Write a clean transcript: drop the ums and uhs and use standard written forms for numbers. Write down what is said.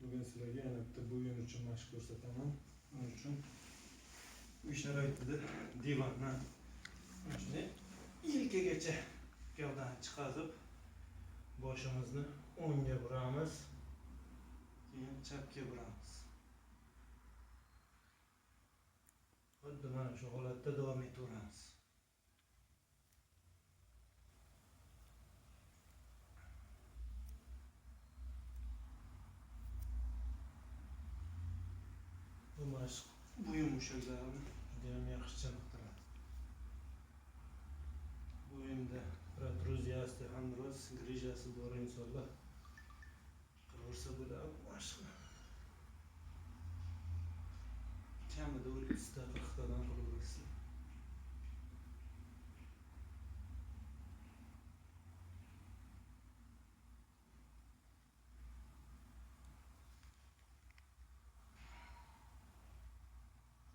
Bugun sizlarga yana bitta bo'yin uchun mashq ko'rsataman. Uning uchun uy sharoitida divandan shunday yelkagacha gavdani chiqazib, boshimizni o'ngga buramiz, keyin chapga buramiz. Xuddi mana shu holatda davom etaveramiz. Bu mashq bo'yin mushaklarini juda ham yaxshi chiniqtiradi. Bo'yinda protruziya, osteoxondroz, grijasi bor insonlar qilaversa bo'ladi bu mashqni. Kamida 30 ta 40 tadan qilaverasizlar.